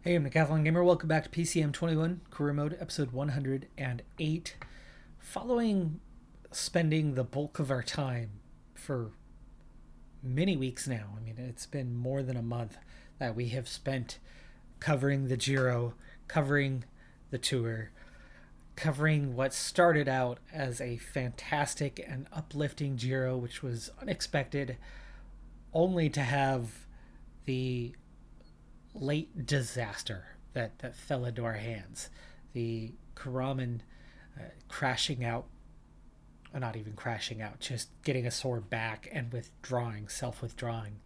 Hey, I'm Decathlon Gamer. Welcome back to PCM21 Career Mode, episode 108. Following spending the bulk of our time for many weeks now, it's been more than a month that we have spent covering the Giro, covering the Tour, covering what started out as a fantastic and uplifting Giro, which was unexpected, only to have the late disaster that fell into our hands. The Karaman crashing out, or not even crashing out, just getting a sore back and self withdrawing.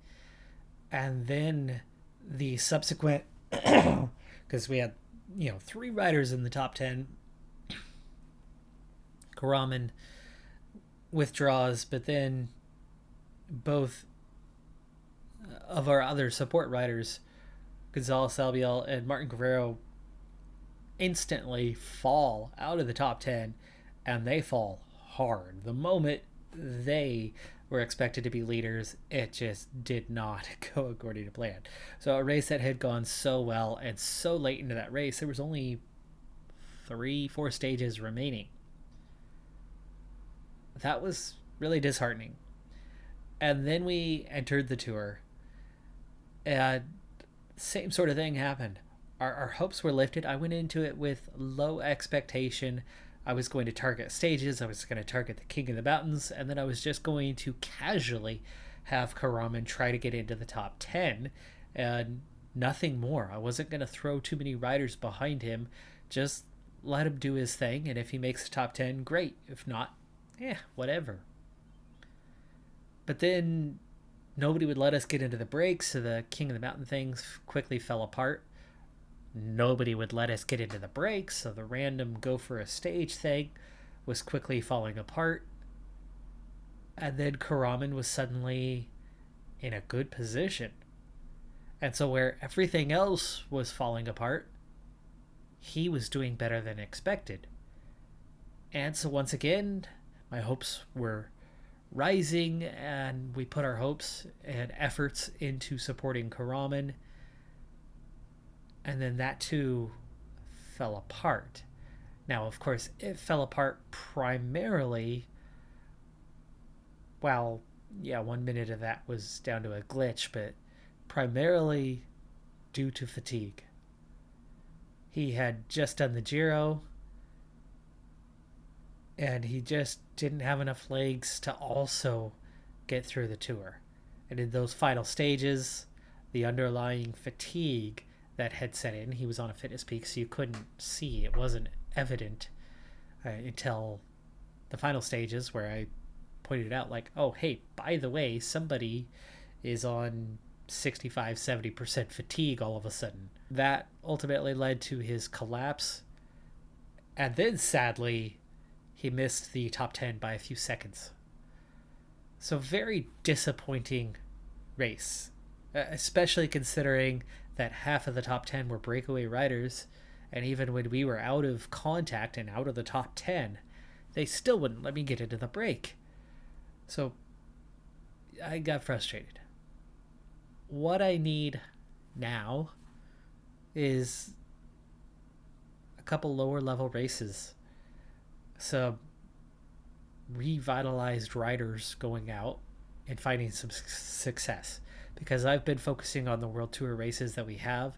And then the subsequent, because we had, three riders in the top 10. Karaman withdraws, but then both of our other support riders, Gonzalez Albiol and Martin Guerrero, instantly fall out of the top 10, and they fall hard. The moment they were expected to be leaders, it just did not go according to plan. So a race that had gone so well, and so late into that race, there was only 3-4 stages remaining. That was really disheartening. And then we entered the Tour, and same sort of thing happened. Our hopes were lifted. I went into it with low expectation. I was going to target stages. I was going to target the King of the Mountains. And then I was just going to casually have Karaman try to get into the top 10 and nothing more. I wasn't going to throw too many riders behind him. Just let him do his thing. And if he makes the top 10, great. If not, whatever. But then nobody would let us get into the breaks, so the King of the Mountain things quickly fell apart. Nobody would let us get into the breaks, so the random go for a stage thing was quickly falling apart. And then Karaman was suddenly in a good position. And so where everything else was falling apart, he was doing better than expected. And so once again, my hopes were rising, and we put our hopes and efforts into supporting Karaman, and then that too fell apart. Now, of course, it fell apart primarily, 1 minute of that was down to a glitch, but primarily due to fatigue. He had just done the Giro, and he just didn't have enough legs to also get through the Tour. And in those final stages, the underlying fatigue that had set in, he was on a fitness peak, so you couldn't see. It wasn't evident until the final stages, where I pointed out, like, oh, hey, by the way, somebody is on 65-70% fatigue all of a sudden. That ultimately led to his collapse. And then, sadly, he missed the top 10 by a few seconds. So very disappointing race, especially considering that half of the top 10 were breakaway riders, and even when we were out of contact and out of the top 10, they still wouldn't let me get into the break. So I got frustrated. What I need now is a couple lower level races, some revitalized riders going out and finding some success, because I've been focusing on the World Tour races that we have,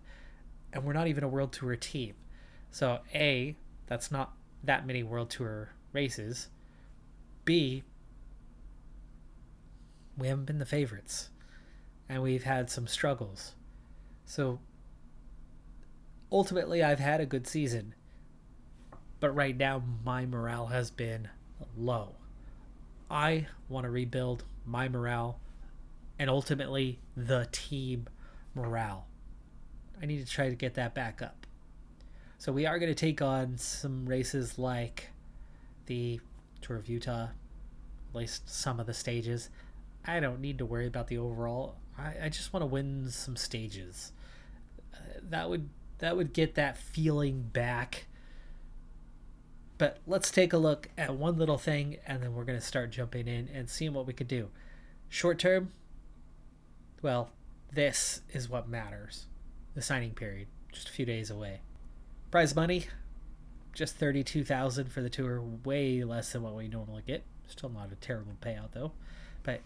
and we're not even a World Tour team. So A, that's not that many World Tour races. B, we haven't been the favorites, and we've had some struggles. So ultimately, I've had a good season, but right now my morale has been low. I want to rebuild my morale and ultimately the team morale. I need to try to get that back up. So we are going to take on some races like the Tour of Utah, at least some of the stages. I don't need to worry about the overall. I just want to win some stages. That would get that feeling back. But let's take a look at one little thing, and then we're going to start jumping in and seeing what we could do. Short term, well, this is what matters. The signing period. just a few days away. Prize money, just $32,000 for the tour, way less than what we normally get. Still not a terrible payout though. But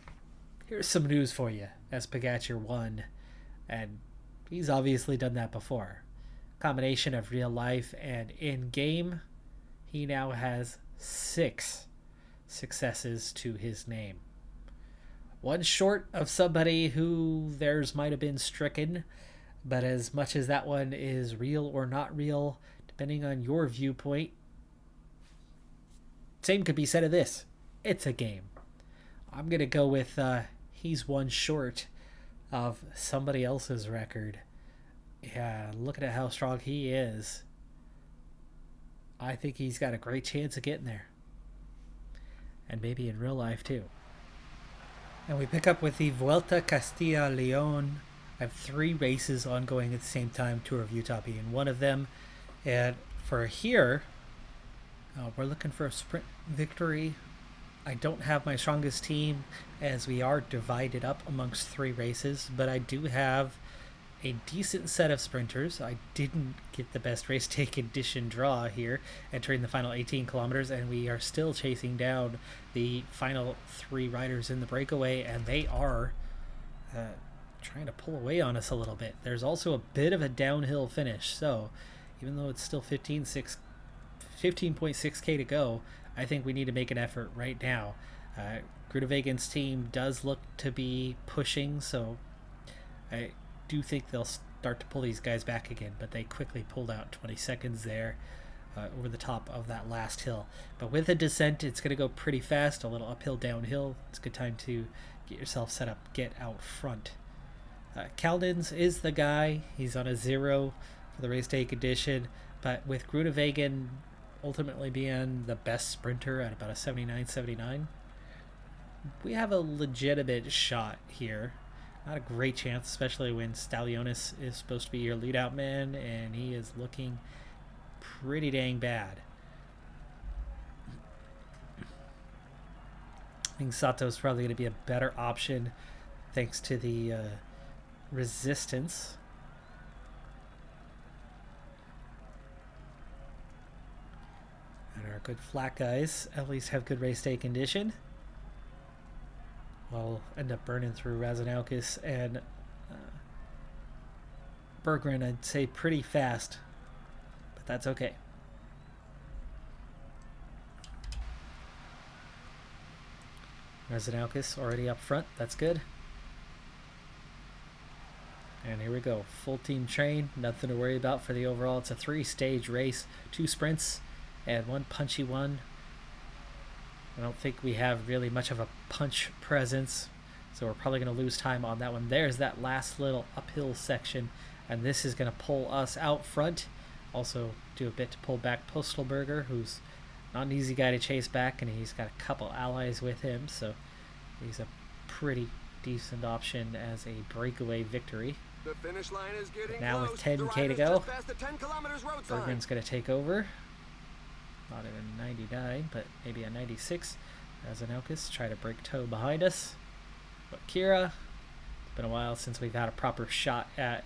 here's some news for you, as Pogacar won, and he's obviously done that before. Combination of real life and in-game, he now has 6 successes to his name. One short of somebody who theirs might have been stricken, but as much as that one is real or not real, depending on your viewpoint, same could be said of this. It's a game. I'm going to go with he's one short of somebody else's record. Yeah, looking at how strong he is, I think he's got a great chance of getting there. And maybe in real life too. And we pick up with the Vuelta Castilla Leon. I have 3 races ongoing at the same time, Tour of Utah being one of them. And for here, we're looking for a sprint victory. I don't have my strongest team as we are divided up amongst 3 races, but I do have a decent set of sprinters. I didn't get the best race day condition draw here entering the final 18 kilometers, and we are still chasing down the final 3 riders in the breakaway, and they are trying to pull away on us a little bit. There's also a bit of a downhill finish, so even though it's still 15.6k to go, I think we need to make an effort right now. Groenewegen's team does look to be pushing, so I do think they'll start to pull these guys back again, but they quickly pulled out 20 seconds there over the top of that last hill. But with a descent, it's going to go pretty fast, a little uphill, downhill. It's a good time to get yourself set up, get out front. Caldens is the guy. He's on a 0 for the race day condition, but with Groenewegen ultimately being the best sprinter at about a 79-79, we have a legitimate shot here. Not a great chance, especially when Stallionis is supposed to be your lead-out man, and he is looking pretty dang bad. I think Sato's probably going to be a better option thanks to the resistance. And our good flat guys at least have good race day condition. We'll end up burning through Razanaukis and Berggren, I'd say, pretty fast, but that's okay. Razanaukis already up front, that's good. And here we go, full team train, nothing to worry about for the overall. It's a 3-stage race, 2 sprints and 1 punchy one. I don't think we have really much of a punch presence, so we're probably going to lose time on that one. There's that last little uphill section, and this is going to pull us out front. Also do a bit to pull back Postelberger, who's not an easy guy to chase back, and he's got a couple allies with him, so he's a pretty decent option as a breakaway victory. The finish line is getting now close. With 10k to go, 10 Berggren's going to take over. Not at a 99, but maybe a 96. Razanaukis try to break toe behind us. But Kira, it's been a while since we've had a proper shot at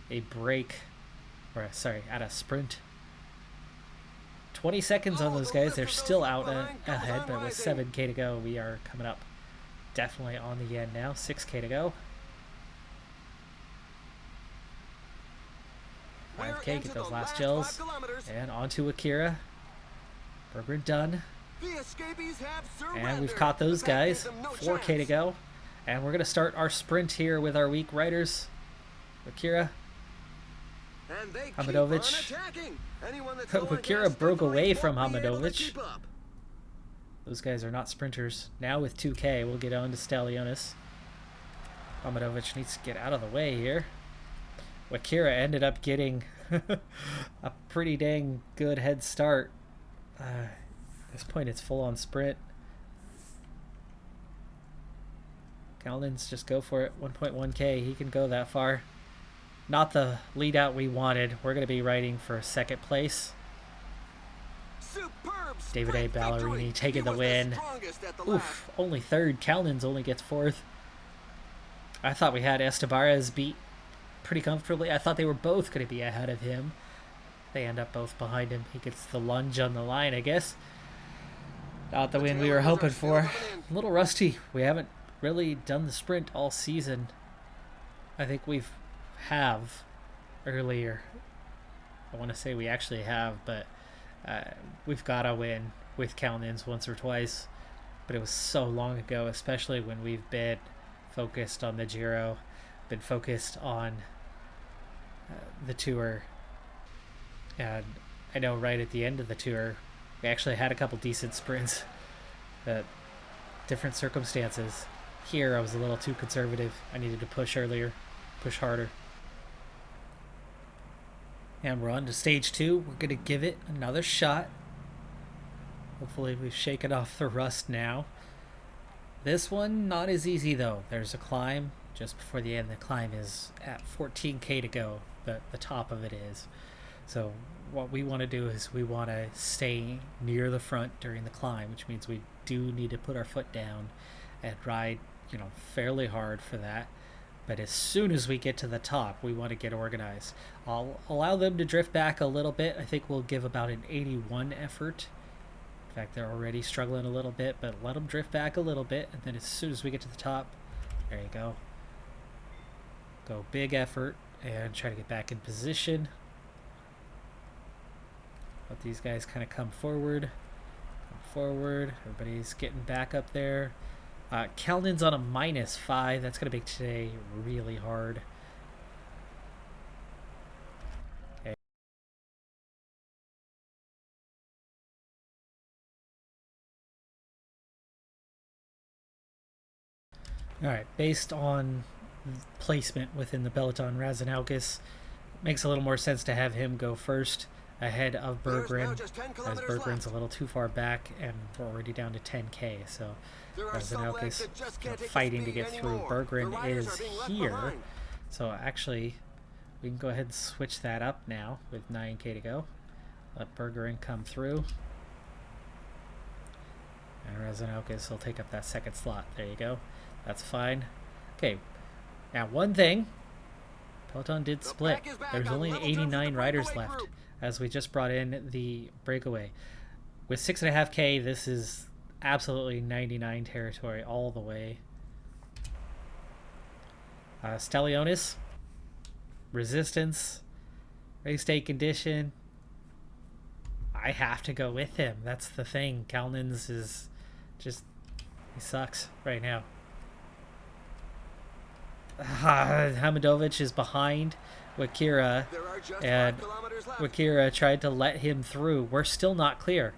a break, or sorry, at a sprint. 20 seconds on those guys. They're still out ahead, but with 7k to go, we are coming up definitely on the end now. 6k to go. 5k, get those last gels. And onto Akira. Berggren done. And we've caught those guys. 4k to go. And we're going to start our sprint here with our weak riders. Akira. Hamadovich. Akira broke away from Hamadovich. Those guys are not sprinters. Now with 2k, we'll get on to Stallionis. Hamadovich needs to get out of the way here. Akira ended up getting a pretty dang good head start. At this point, it's full on sprint. Caldens, just go for it. 1.1k, he can go that far. Not the lead out we wanted. We're going to be riding for second place. David A. Ballerini taking the win. Oof, only third. Caldens only gets fourth. I thought we had Estebarez beat pretty comfortably. I thought they were both going to be ahead of him. They end up both behind him. He gets the lunge on the line, I guess. Not the win we were hoping for. A little rusty. We haven't really done the sprint all season. I think have earlier. I want to say we actually have, but we've got to win with Calnins once or twice. But it was so long ago, especially when we've been focused on the Giro, been focused on the Tour. And I know right at the end of the Tour, we actually had a couple decent sprints, but different circumstances. Here, I was a little too conservative. I needed to push earlier, push harder. And we're on to stage 2. We're going to give it another shot. Hopefully we've shaken off the rust now. This one, not as easy though. There's a climb just before the end. The climb is at 14k to go. The top of it is. So what we want to do is we want to stay near the front during the climb, which means we do need to put our foot down and ride, fairly hard for that. But as soon as we get to the top, we want to get organized. I'll allow them to drift back a little bit. I think we'll give about an 81 effort. In fact, they're already struggling a little bit, but let them drift back a little bit. And then as soon as we get to the top, there you go. Go big effort and try to get back in position. Let these guys kind of come forward. Everybody's getting back up there. Calnin's on a -5. That's going to make today really hard. Okay. Alright, based on placement within the Peloton, Razanaukis makes a little more sense to have him go first ahead of Berggren, as Berggren's a little too far back and we're already down to 10k, so Razanaukis fighting to get through. Berggren is here, so actually we can go ahead and switch that up now with 9k to go. Let Berggren come through, and Razanaukis will take up that second slot. There you go. That's fine. Okay, now one thing, Peloton did split. There's only 89 riders left, as we just brought in the breakaway. With 6.5k, this is absolutely 99 territory all the way. Stellionis, resistance, race day condition. I have to go with him. That's the thing. Calnins is just, he sucks right now. Hamadovic is behind Wakira, and Wakira tried to let him through. We're still not clear.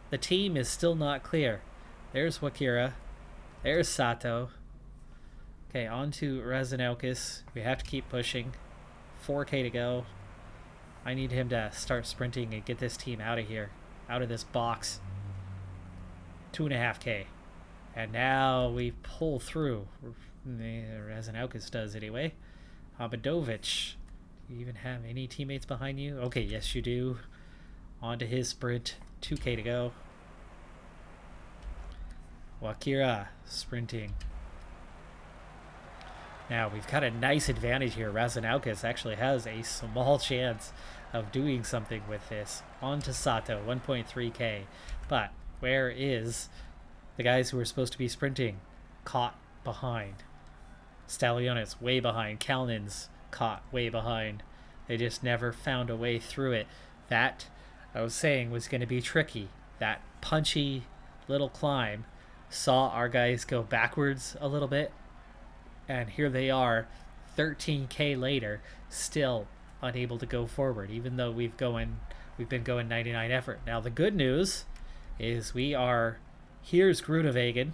The team is still not clear. There's Wakira. There's Sato. Okay, on to Razanaukis. We have to keep pushing. 4k to go. I need him to start sprinting and get this team out of here. Out of this box. 2.5k. And now we pull through. Razanaukis does anyway. Hamadovic. Do you even have any teammates behind you? Okay, yes you do. On to his sprint. 2k to go. Wakira sprinting. Now we've got a nice advantage here. Razanaukis actually has a small chance of doing something with this. On to Sato, 1.3k. But where is the guys who are supposed to be sprinting? Caught behind. Stellionis way behind. Calnins caught way behind. They just never found a way through it. That, I was saying, was going to be tricky. That punchy little climb saw our guys go backwards a little bit, and here they are 13k later, still unable to go forward, even though we've been going 99 effort. Now the good news is here's Groenewegen,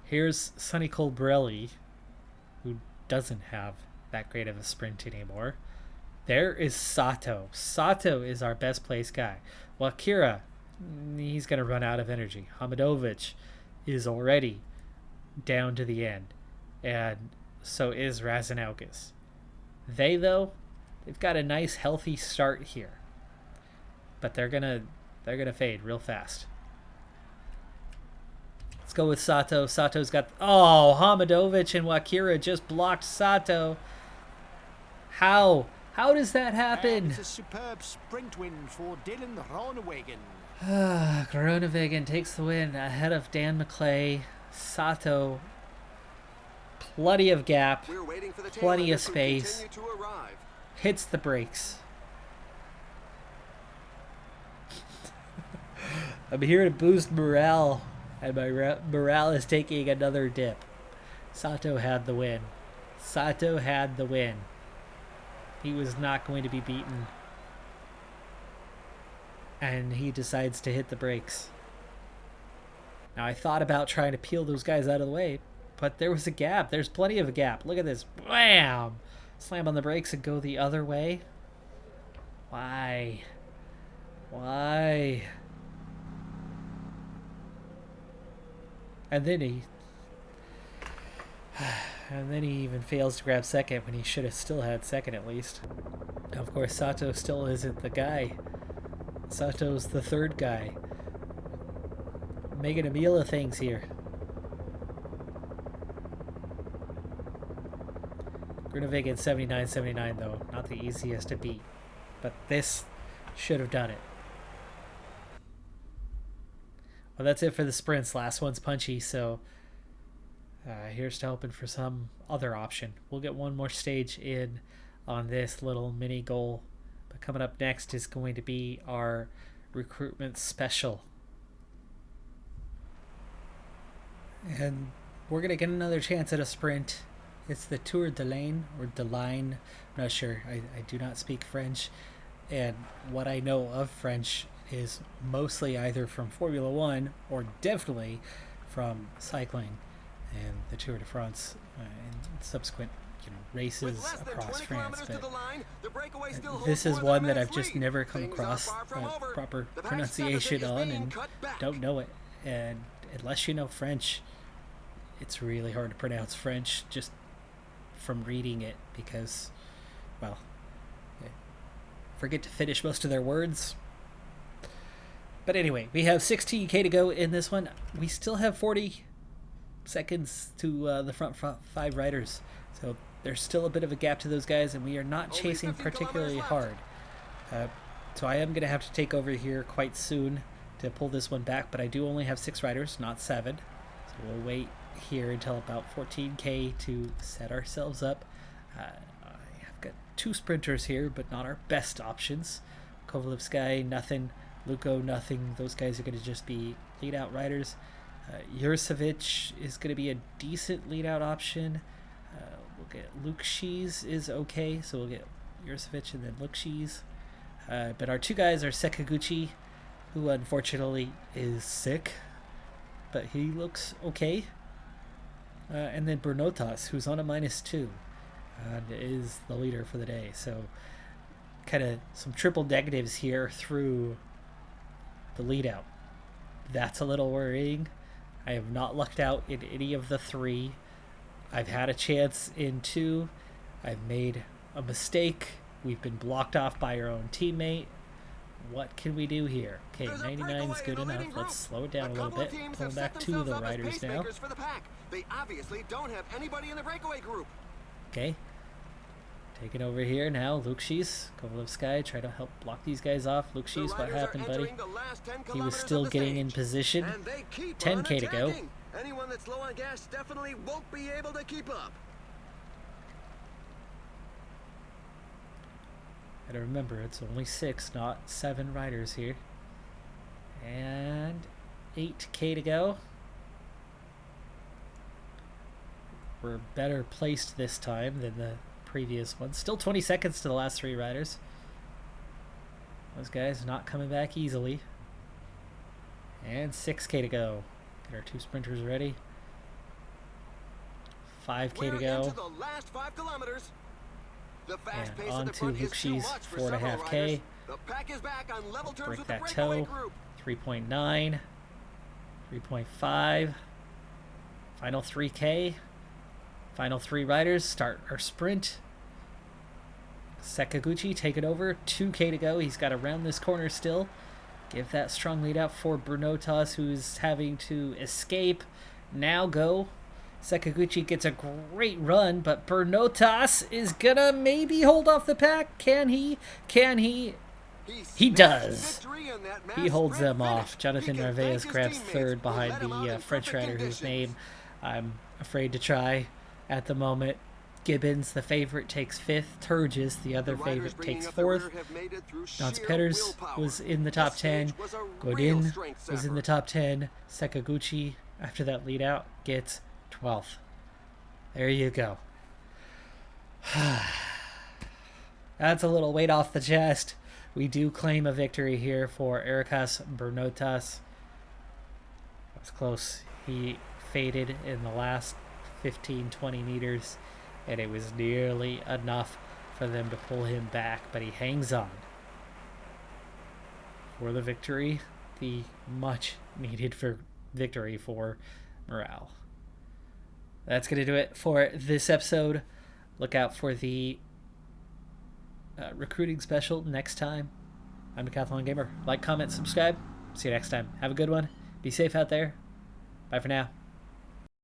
here's Sonny Colbrelli, who doesn't have that great of a sprint anymore. There is Sato. Sato is our best placed guy. Wakira, he's going to run out of energy. Hamadovic is already down to the end, and so is Razanaukis. They've got a nice healthy start here, but they're gonna fade real fast. Let's go with Sato. Sato's got, Hamadovic and Wakira just blocked Sato. How? How does that And happen? it's a superb sprint win for Dylan Groenewegen. Groenewegen takes the win ahead of Dan McClay. Sato, plenty of gap, We're waiting for the tail plenty of ender to space, continue to arrive. hits the brakes. I'm here to boost morale, and my morale is taking another dip. Sato had the win. Sato had the win. He was not going to be beaten. And he decides to hit the brakes. Now, I thought about trying to peel those guys out of the way, but there was a gap. There's plenty of a gap. Look at this. Bam! Slam on the brakes and go the other way. Why? Why? And then he even fails to grab second when he should have still had second at least. Now, of course, Sato still isn't the guy. Sato's the third guy. Making a meal of things here. Groenewegen 79-79 though. Not the easiest to beat. But this should have done it. Well, that's it for the sprints. Last one's punchy, so here's to hoping for some other option. We'll get one more stage in on this little mini goal. But coming up next is going to be our recruitment special. And we're going to get another chance at a sprint. It's the Tour de l'Ain, or de l'Ain. I'm not sure. I do not speak French. And what I know of French is mostly either from Formula One or definitely from cycling and the Tour de France and subsequent races across France. But this is one that I've just never come across proper pronunciation on and don't know it. And unless you know French, it's really hard to pronounce French just from reading it because, well, I forget to finish most of their words. But anyway, we have 16K to go in this one. We still have 40 seconds to the front five riders. So there's still a bit of a gap to those guys, and we are not chasing particularly hard. So I am going to have to take over here quite soon to pull this one back, but I do only have 6 riders, not 7. So we'll wait here until about 14K to set ourselves up. I've got 2 sprinters here, but not our best options. Kovalevsky, nothing. Luko, nothing. Those guys are going to just be lead-out riders. Jurcevic is going to be a decent lead-out option. We'll get Luke Shees is okay, so we'll get Jurcevic and then Luke Shees. But our 2 guys are Sekaguchi, who unfortunately is sick, but he looks okay. And then Bernotas, who's on a -2, and is the leader for the day. So kind of some triple negatives here through the lead out. That's a little worrying. I have not lucked out in any of the 3. I've had a chance in 2. I've made a mistake. We've been blocked off by our own teammate. What can we do here? Okay, 99 is good enough. Let's slow it down a little bit. Pulling back 2 of the riders now. They obviously don't have anybody in the breakaway group. Okay. Taking over here now. Luke Shees, Kovalevsky, try to help block these guys off. Luke Shees, what happened, buddy? He was still getting in position. 10K to go. Anyone that's low on gas definitely won't be able to keep up. Gotta remember, it's only 6, not 7 riders here. And 8K to go. We're better placed this time than the previous one. Still 20 seconds to the last 3 riders. Those guys not coming back easily. And 6K to go. Get our 2 sprinters ready. 5K to go. Into the last 5 kilometers. The fast pace on of the to front Luke is too Shees, much for several 4.5K. riders. The pack is back on level terms Break with the that breakaway toe. group. 3.9. 3.5. Final 3K. Final 3 riders. Start our sprint. Sekaguchi take it over. 2K to go. He's got to round this corner still. Give that strong lead out for Bernotas, who's having to escape. Now go. Sakaguchi gets a great run, but Bernotas is gonna maybe hold off the pack. Can he? He does. He holds them off. Jonathan Narvaez grabs third behind the French rider whose name I'm afraid to try at the moment. Gibbons, the favorite, takes fifth. Turgis, the other favorite, takes fourth. Dance Petters was in the top 10. Godin was in the top 10. Sakaguchi, after that lead out, gets 12th. There you go. That's a little weight off the chest. We do claim a victory here for Erikas Bernotas. That was close. He faded in the last 15-20 meters, and it was nearly enough for them to pull him back, but he hangs on for the victory, the much needed victory for morale. That's going to do it for this episode. Look out for the recruiting special next time. I'm Decathlon Gamer. Like, comment, subscribe. See you next time. Have a good one. Be safe out there. Bye for now.